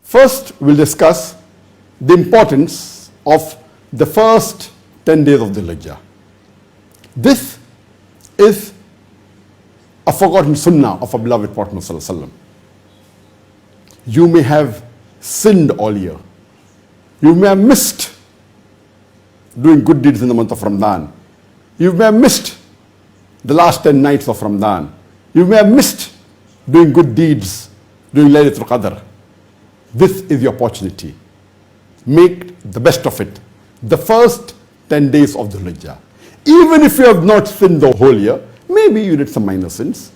First, we'll discuss the importance of the first 10 days of Dhul Hijjah. This is a forgotten sunnah of our beloved Prophet Muhammad. You may have sinned all year. You may have missed doing good deeds in the month of Ramadan. You may have missed the last 10 nights of Ramadan. You may have missed doing good deeds during Laylatul Qadr. This is your opportunity. Make the best of it. The first 10 days of Dhul Hijjah. Even if you have not sinned the whole year, maybe you did some minor sins.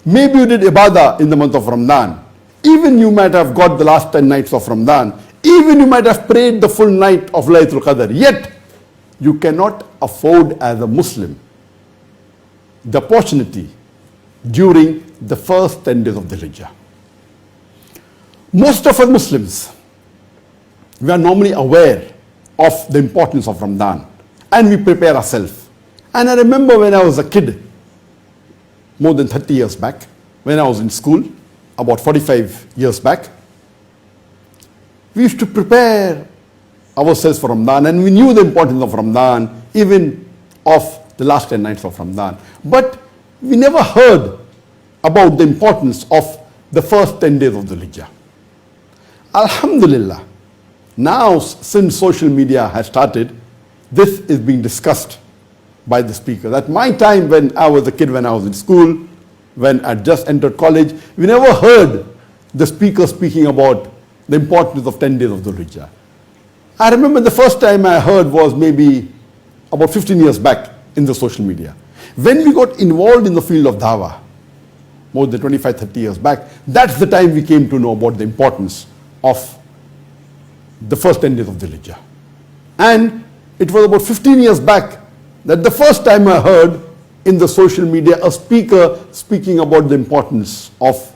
Maybe you did ibadah in the month of Ramadan. Even you might have got the last 10 nights of Ramadan. Even you might have prayed the full night of Laylatul Qadr. Yet, you cannot afford as a Muslim the opportunity during the first 10 days of Dhul Hijjah. Most of us Muslims, we are normally aware of the importance of Ramadan and we prepare ourselves. And I remember when I was a kid, more than 30 years back, when I was in school, about 45 years back, we used to prepare ourselves for Ramadan and we knew the importance of Ramadan, even of the last 10 nights of Ramadan. But we never heard about the importance of the first 10 days of Dhul Hijjah. Alhamdulillah, now since social media has started, this is being discussed by the speakers. At my time when I was a kid, when I was in school, when I just entered college, we never heard the speaker speaking about the importance of 10 days of Dhul Hijjah. I remember the first time I heard was maybe about 15 years back in the social media. When we got involved in the field of dawah, more than 25, 30 years back, that's the time we came to know about the importance of the first 10 days of Dhul Hijjah. And it was about 15 years back that the first time I heard in the social media a speaker speaking about the importance of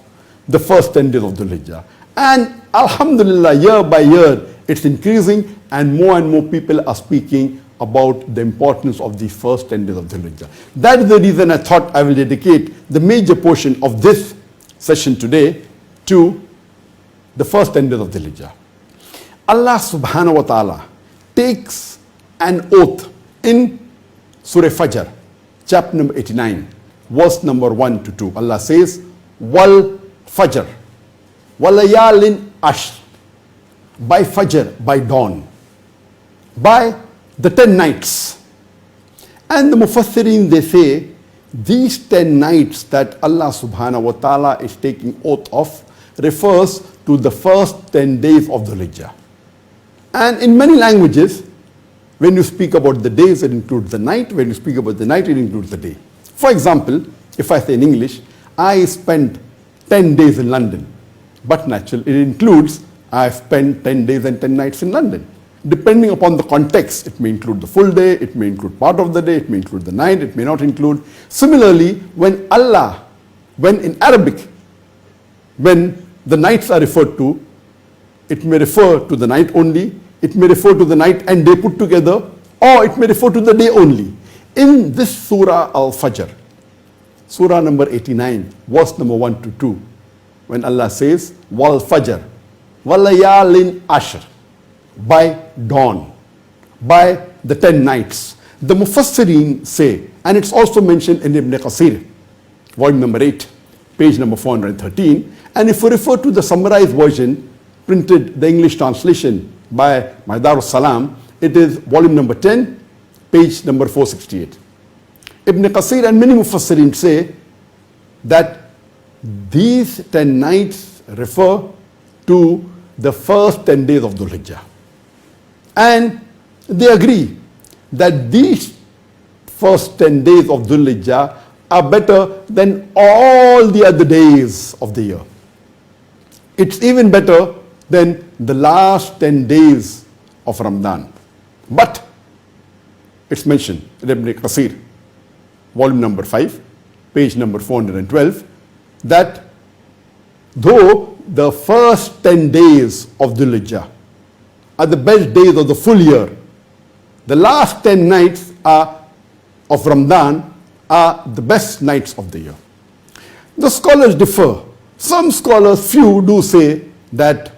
the first 10 days of Dhul Hijjah. And alhamdulillah, year by year, it's increasing and more people are speaking about the importance of the first 10 days of Dhul Hijjah. That is the reason I thought I will dedicate the major portion of this session today to the first 10 days of Dhul Hijjah. Allah subhanahu wa ta'ala takes an oath in Surah Fajr, chapter number 89, verse number 1 to 2. Allah says, Wal Fajr, Walayalin Ashr, by Fajr, by dawn, by the 10 nights. And the Mufassirin, they say, these 10 nights that Allah subhanahu wa ta'ala is taking oath of refers to the first 10 days of Dhul Hijjah. And in many languages, when you speak about the days, it includes the night. When you speak about the night, it includes the day. For example, if I say in English, I spent 10 days in London. But naturally, it includes, I spent 10 days and 10 nights in London. Depending upon the context, it may include the full day, it may include part of the day, it may include the night, it may not include. Similarly, when in Arabic, when the nights are referred to, it may refer to the night only, it may refer to the night and day put together, or it may refer to the day only. In this Surah Al-Fajr, Surah number 89, verse number 1 to 2, when Allah says, Wal Fajr, Walayalin Ashr, by dawn, by the 10 nights. The Mufassirin say, and it's also mentioned in Ibn Qasir, volume number 8, page number 413, and if we refer to the summarized version, printed the English translation by Darus Salam, it is volume number 10, page number 468. Ibn Qasir and many Mufassirin say that these 10 nights refer to the first 10 days of Dhul Hijjah. And they agree that these first 10 days of Dhul Hijjah are better than all the other days of the year. It's even better than the last 10 days of Ramadan. But it's mentioned in Ibn Qasir, volume number 5, page number 412, that though the first 10 days of Dhul Hijjah are the best days of the full year, the last 10 nights of Ramadan are the best nights of the year. The scholars differ. Some scholars, few, do say that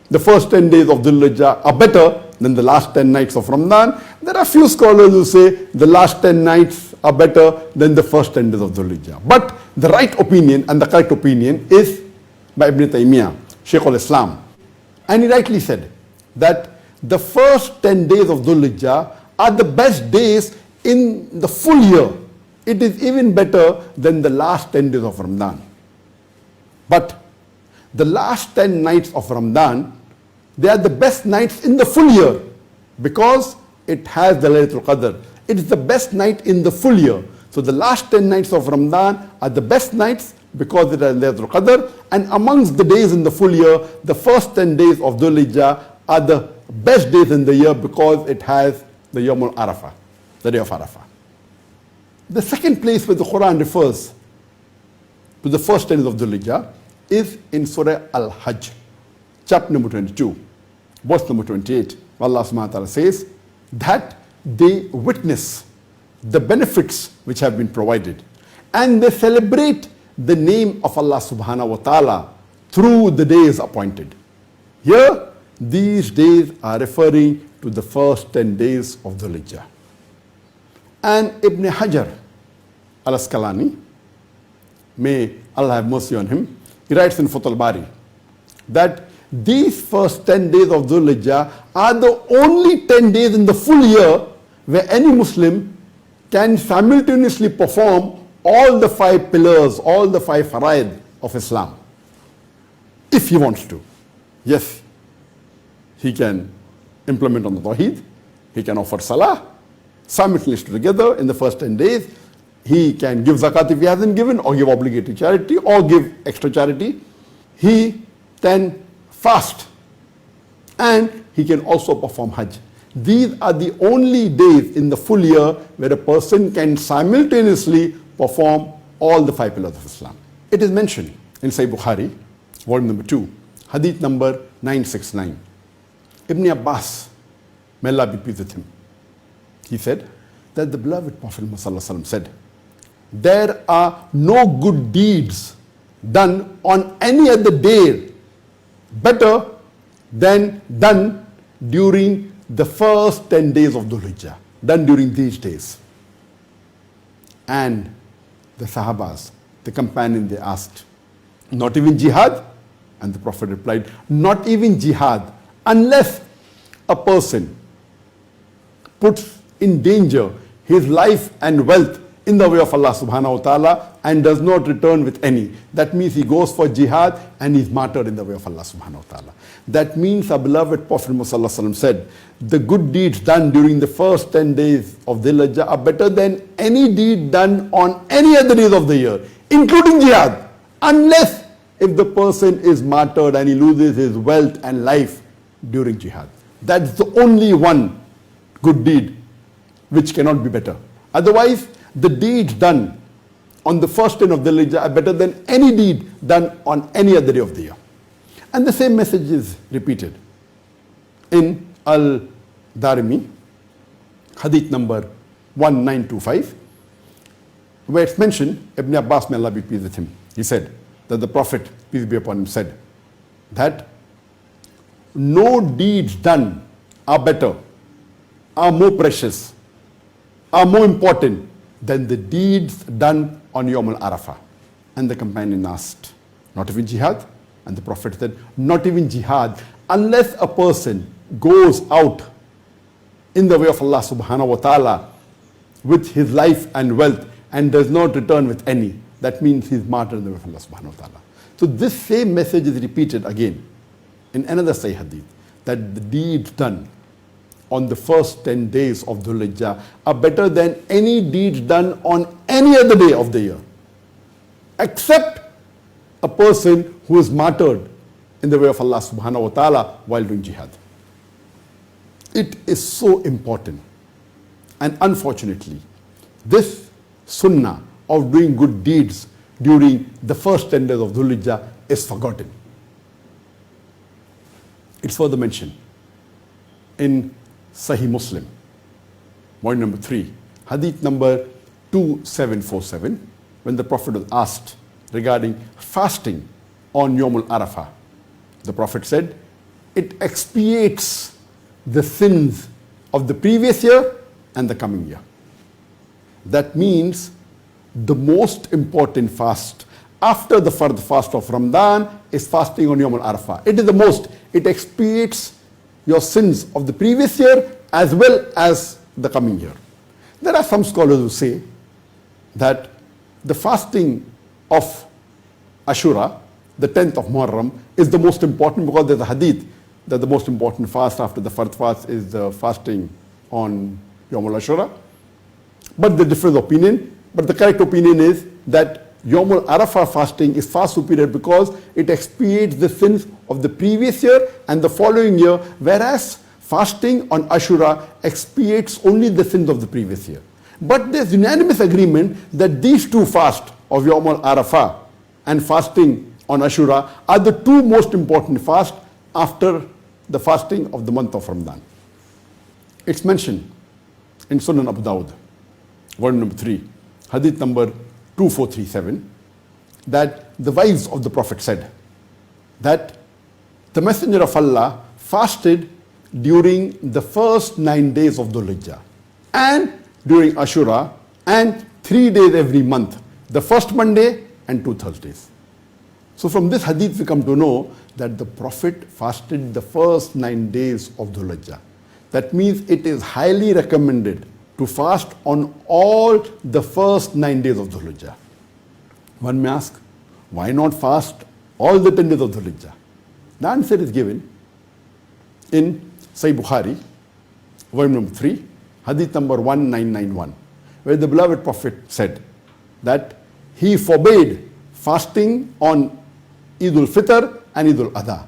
the first 10 days of Dhul Hijjah are better than the last 10 nights of Ramadan. There are few scholars who say the last 10 nights are better than the first 10 days of Dhul Hijjah. But the right opinion and the correct opinion is by Ibn Taymiyyah, Shaykh al-Islam. And he rightly said that the first 10 days of Dhul Hijjah are the best days in the full year. It is even better than the last 10 days of Ramadan. But the last 10 nights of Ramadan, they are the best nights in the full year because it has the Laylatul Qadr. It is the best night in the full year. So the last 10 nights of Ramadan are the best nights because it has Laylatul Qadr. And amongst the days in the full year, the first 10 days of Dhul Hijjah are the best days in the year because it has the Yawmul Arafah, the day of Arafah. The second place where the Quran refers to the first 10 days of Dhul Hijjah is in Surah Al-Hajj, chapter number 22, verse number 28. Allah subhanahu wa ta'ala says that they witness the benefits which have been provided and they celebrate the name of Allah subhanahu wa ta'ala through the days appointed. Here, these days are referring to the first 10 days of Dhul Hijjah. And Ibn Hajar al-Asqalani, may Allah have mercy on him, he writes in Fath al-Bari that these first 10 days of Dhul Hijjah are the only 10 days in the full year where any Muslim can simultaneously perform all the 5 pillars, all the 5 faraid of Islam, if he wants to. Yes, he can implement on the Tawheed, he can offer Salah simultaneously together in the first 10 days. He can give zakat if he hasn't given, or give obligatory charity, or give extra charity. He can fast, and he can also perform Hajj. These are the only days in the full year where a person can simultaneously perform all the 5 pillars of Islam. It is mentioned in Sahih Bukhari, volume number 2, hadith number 969. Ibn Abbas, may Allah be pleased with him, he said that the beloved Prophet ﷺ said, there are no good deeds done on any other day better than done during the first 10 days of Dhul Hijjah, done during these days. And the Sahabas, the companions, they asked, not even jihad? And the Prophet replied, not even jihad, unless a person puts in danger his life and wealth in the way of Allah subhanahu wa ta'ala and does not return with any. That means he goes for jihad and he's martyred in the way of Allah subhanahu wa ta'ala. That means our beloved Prophet Muhammad said, the good deeds done during the first 10 days of Dhul Hijjah are better than any deed done on any other days of the year, including jihad, unless if the person is martyred and he loses his wealth and life during jihad. That's the only one good deed which cannot be better. Otherwise, the deeds done on the first 10 of Dhul Hijjah are better than any deed done on any other day of the year. And the same message is repeated in Al-Darimi, hadith number 1925, where it's mentioned, Ibn Abbas, may Allah be pleased with him, he said that the Prophet, peace be upon him, said that no deeds done are better, are more precious, are more important than the deeds done on Yawm al-Arafah. And the companion asked, not even jihad? And the Prophet said, not even jihad, unless a person goes out in the way of Allah subhanahu wa ta'ala with his life and wealth and does not return with any. That means he's martyred in the way of Allah subhanahu wa ta'ala. So this same message is repeated again in another Sahih hadith, that the deeds done on the first 10 days of Dhul Hijjah are better than any deeds done on any other day of the year, except a person who is martyred in the way of Allah subhanahu wa ta'ala while doing jihad. It is so important. And unfortunately, this sunnah of doing good deeds during the first 10 days of Dhul Hijjah is forgotten. It's further mentioned in Sahih Muslim, point number 3, hadith number 2747, when the Prophet was asked regarding fasting on Yawm al-Arafah. The Prophet said, it expiates the sins of the previous year and the coming year. That means the most important fast after the fard fast of Ramadan is fasting on Yawm al-Arafah. It is the most. It expiates your sins of the previous year as well as the coming year. There are some scholars who say that the fasting of Ashura, the 10th of Muharram, is the most important because there's a hadith that the most important fast after the fard fast is the fasting on Yawm al-Ashura. But the different opinion, but the correct opinion is that Yawm al-Arafah fasting is far superior because it expiates the sins of the previous year and the following year, whereas fasting on Ashura expiates only the sins of the previous year. But there's unanimous agreement that these two fasts of Yawm al-Arafah and fasting on Ashura are the two most important fasts after the fasting of the month of Ramadan. It's mentioned in Sunan Abu Dawud, volume number 3, hadith number 2437, that the wives of the Prophet said that the Messenger of Allah fasted during the first 9 days of Dhul Hijjah and during Ashura and 3 days every month, the first Monday and 2 Thursdays. So from this hadith we come to know that the Prophet fasted the first 9 days of Dhul Hijjah. That means it is highly recommended to fast on all the first 9 days of Dhul Hijjah. One may ask, why not fast all the 10 days of Dhul Hijjah? The answer is given in Sahih Bukhari, volume number 3, hadith number 1991, where the beloved Prophet said that he forbade fasting on Eid al-Fitr and Eid al-Adha,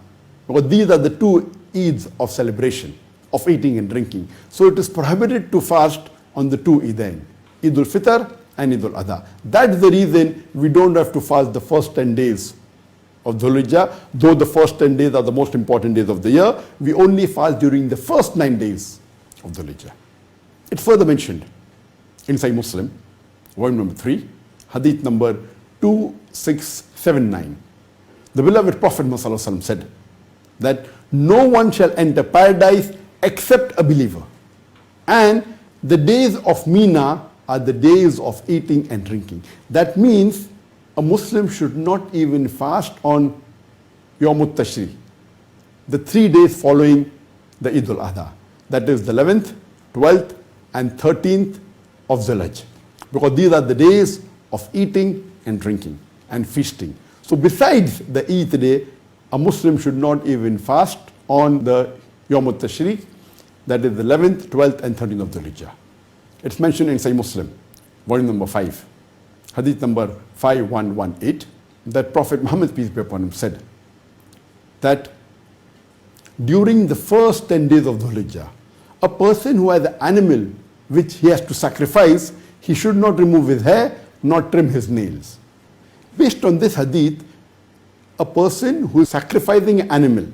because these are the two Eids of celebration, of eating and drinking. So it is prohibited to fast on the two Eidain, Eid al-Fitr and Eid al-Adha. That's the reason we don't have to fast the first 10 days of Dhul Hijjah, though the first 10 days are the most important days of the year. We only fast during the first 9 days of Dhul Hijjah. It's further mentioned in Sahih Muslim, volume number 3, hadith number 2679. The beloved Prophet Muhammad said that no one shall enter paradise except a believer, and the days of Mina are the days of eating and drinking. That means a Muslim should not even fast on Yawm al-Tashri, the 3 days following the Eid al-Adha. That is the 11th, 12th and 13th of Dhul Hijjah, because these are the days of eating and drinking and feasting. So besides the Eid day, a Muslim should not even fast on the Yawm al-Tashri, that is the 11th, 12th and 13th of Dhul Hijjah. It's mentioned in Sahih Muslim, volume number 5, hadith number 5118, that Prophet Muhammad, peace be upon him, said that during the first 10 days of Dhul Hijjah, a person who has an animal which he has to sacrifice, he should not remove his hair, nor trim his nails. Based on this hadith, a person who is sacrificing an animal,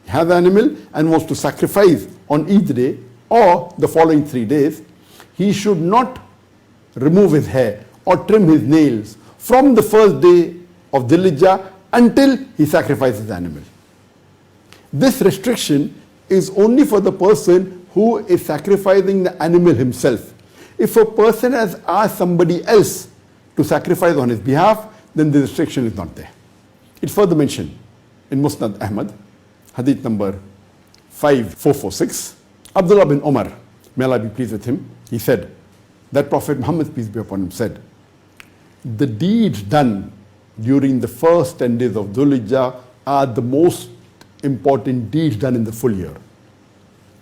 has an animal and wants to sacrifice on Eid day or the following 3 days, he should not remove his hair or trim his nails from the first day of Dhul Hijjah until he sacrifices the animal. This restriction is only for the person who is sacrificing the animal himself. If a person has asked somebody else to sacrifice on his behalf, then the restriction is not there. It's further mentioned in Musnad Ahmad, hadith number 5446. Abdullah bin Umar, may Allah be pleased with him, he said that Prophet Muhammad, peace be upon him, said, the deeds done during the first 10 days of Dhul Hijjah are the most important deeds done in the full year.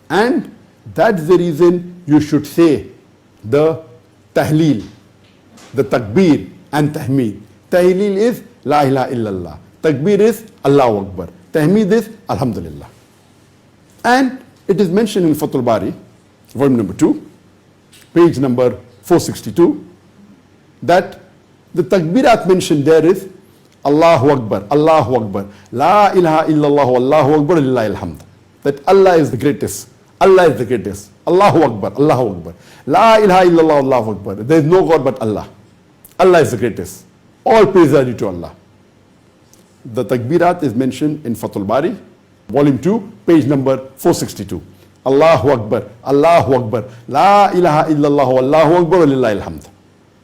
And that's the reason you should say the tahleel, the takbir and tahmeed. Tahleel is La ilaha illallah. Takbir is Allahu Akbar. Tahmeed is Alhamdulillah. And it is mentioned in Fathul Bari, volume number 2, page number 462, that the takbirat mentioned there is Allahu Akbar, Allahu Akbar, La ilaha illallah, Allahu Akbar, lillahi alhamd. That Allah is the greatest. Allah is the greatest. Allahu Akbar, Allahu Akbar. La ilaha illallah, Allahu Akbar. There is no God but Allah. Allah is the greatest. All praise are due to Allah. The takbirat is mentioned in Fathul Bari, volume 2, page number 462. Allahu Akbar, Allahu Akbar, La ilaha illallah, Allahu Akbar, Walillahi alhamd.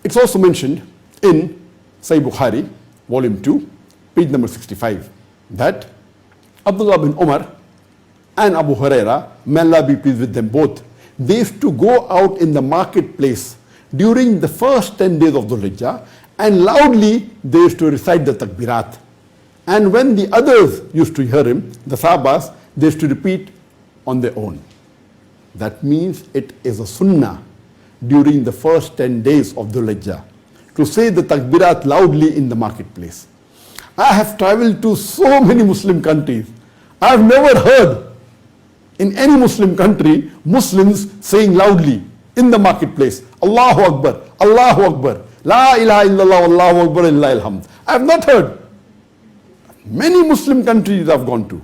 It's also mentioned in Sahih Bukhari, volume 2, page number 65, that Abdullah bin Umar and Abu Huraira, may Allah be pleased with them both, they used to go out in the marketplace during the first 10 days of Dhul Hijjah, and loudly they used to recite the takbirat. And when the others used to hear him, the Sahabas, they used to repeat on their own. That means it is a sunnah during the first 10 days of Dhul Hijjah to say the takbirat loudly in the marketplace. I have traveled to so many Muslim countries. I have never heard in any Muslim country Muslims saying loudly in the marketplace, Allahu Akbar, Allahu Akbar, La ilaha illallah, Allahu Akbar, Lillahi alhamd. I have not heard. Many Muslim countries I've gone to.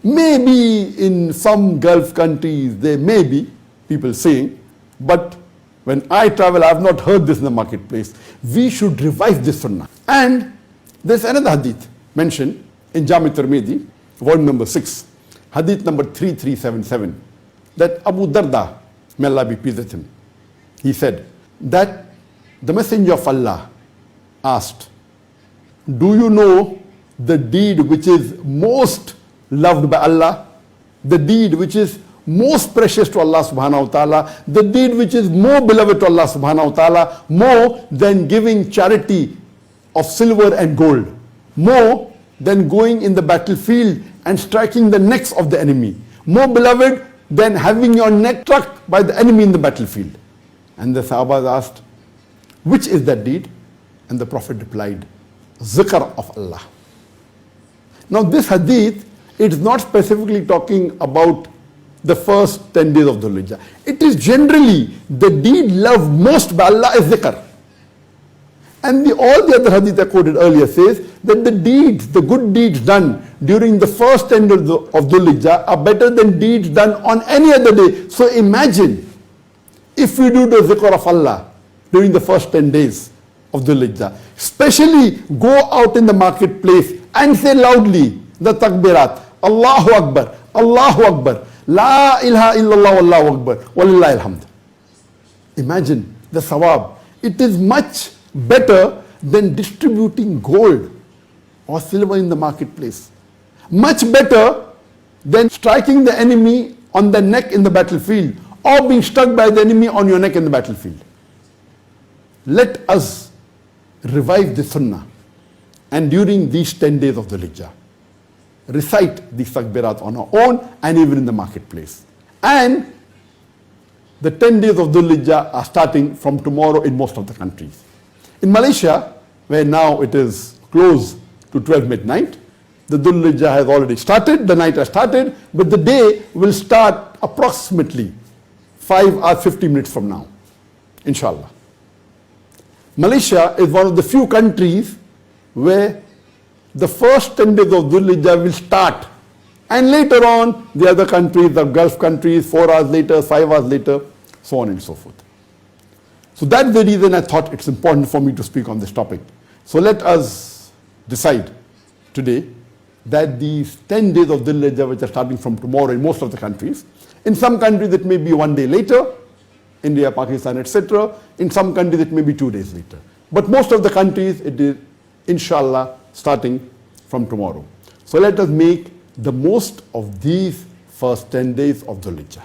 Maybe in some Gulf countries there may be people saying, but when I travel I have not heard this in the marketplace. We should revive this sunnah. And there's another hadith mentioned in Jami Tirmidhi, volume number 6, hadith number 3377, that Abu Darda, may Allah be pleased with him, he said that the Messenger of Allah asked, do you know the deed which is most loved by Allah, the deed which is most precious to Allah subhanahu wa ta'ala, the deed which is more beloved to Allah subhanahu wa ta'ala, more than giving charity of silver and gold, more than going in the battlefield and striking the necks of the enemy, more beloved than having your neck struck by the enemy in the battlefield. And the Sahabas asked, which is that deed? And the Prophet replied, Zikr of Allah. Now this hadith, it is not specifically talking about the first 10 days of Dhul Hijjah. It is generally the deed loved most by Allah is zikr. And all the other hadith I quoted earlier says that the deeds, the good deeds done during the first 10 days of Dhul Hijjah are better than deeds done on any other day. So imagine if we do the zikr of Allah during the first 10 days of Dhul Hijjah, especially go out in the marketplace and say loudly the takbirat, Allahu Akbar, Allahu Akbar, La ilaha illallah, Allahu Akbar, Walillahi alhamd. Imagine the sawab. It is much better than distributing gold or silver in the marketplace. Much better than striking the enemy on the neck in the battlefield or being struck by the enemy on your neck in the battlefield. Let us revive the sunnah, and during these 10 days of Dhul Hijjah, recite the takbirat on our own and even in the marketplace. And the 10 days of Dhul Hijjah are starting from tomorrow in most of the countries. In Malaysia, where now it is close to 12 midnight, the Dhul Hijjah has already started, the night has started, but the day will start approximately 5 or 50 minutes from now, inshallah. Malaysia is one of the few countries where the first 10 days of Dhul Hijjah will start, and later on the other countries, the Gulf countries, 4 hours later, 5 hours later, so on and so forth. So that's the reason I thought it's important for me to speak on this topic. So let us decide today that these 10 days of Dhul Hijjah, which are starting from tomorrow in most of the countries, in some countries it may be one day later, India, Pakistan, etc. In some countries it may be 2 days later. But most of the countries it is, inshallah, starting from tomorrow. So let us make the most of these first 10 days of Dhul Hijjah.